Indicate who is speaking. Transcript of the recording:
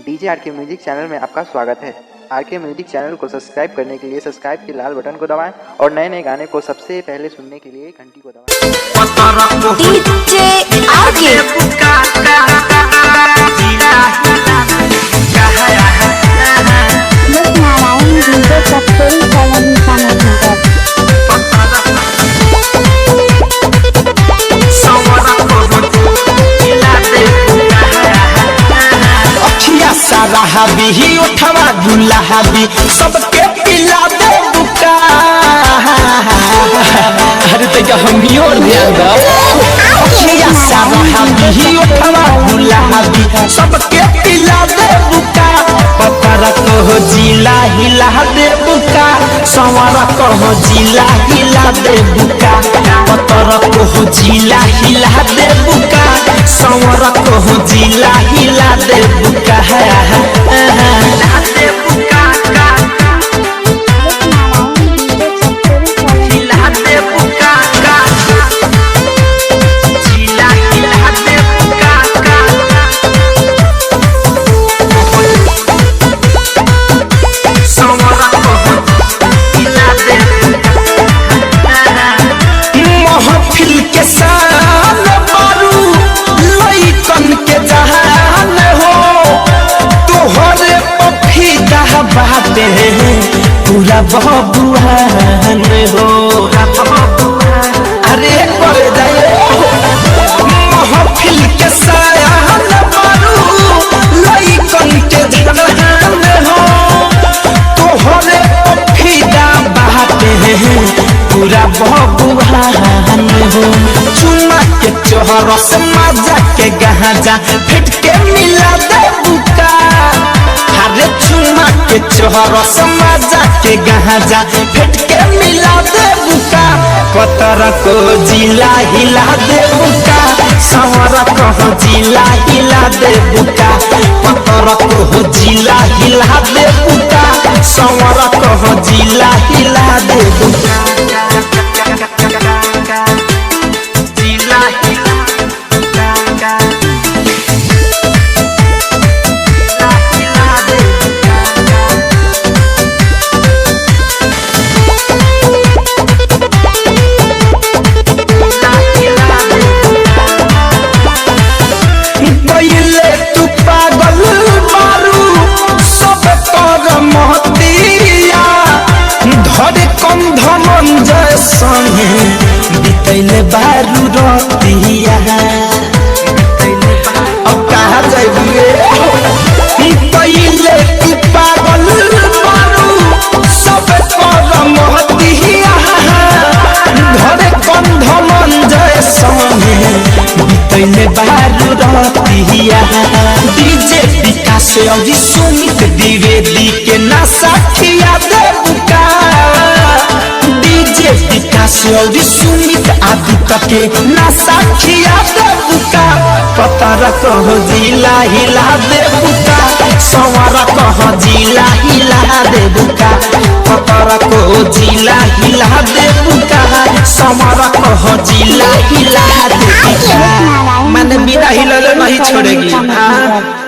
Speaker 1: DJ R के music channel में आपका स्वागत है। आर के म्यूजिक चैनल को सब्सक्राइब करने के लिए सब्सक्राइब के लाल बटन को दबाएं और नए नए गाने को सबसे पहले सुनने के लिए घंटी को दबाएं।
Speaker 2: डीजे आर के
Speaker 3: साराहबी ही उठवा दुल्हाबी सबके पिला दे बुका। अरे तो क्या हम ही और ध्यान दो। अखिया साराहबी ही उठवा दुल्हाबी सबके पिला दे बुका। पतरा को जिला हिला दे बुका, संवरा को जिला हिला दे बुका। पतरा को जिला हिला दे बुका, संवरा को जिला हिला दे बुका। पूरा बबुआन हो अरे कर जाए महफिल के सायान मारू लइकन के जहान हो। तोहरे फिदा बाटे पूरा बबुआन हो। चुमा के चोहर से मजा के गहाजा फिट के मिला दे बुका। अरे चुमा के चोहर समाजा के गहाजा फेट के मिला दे बुका। पतरा को जिला हिला दे बुका, संवरा को जिला हिला दे बुका। पतरा को जिला हिला दे बुका, संवरा को जिला हिला दे बुका। जिला हिला बितैले बारू रतिया। अब कहाँ जाइए पहले तू पागल मारू सब कर महतिया। घरे कंध मंजय संगे बितैले बारू रतिया। डीजे विकास और सुमित द्विवेदी के नशा खिया दे बुका। विकास और सुमित आदित्य के नशा खिया दे बुका। पतरा कह जिला हिला दे बुका, संवरा कह जिला हिला दे बुका। पतरा कह जिला हिला दे बुका, संवरा कह जिला हिला दे बुका। मैंने बिना हिलले नहीं छोड़ेगी।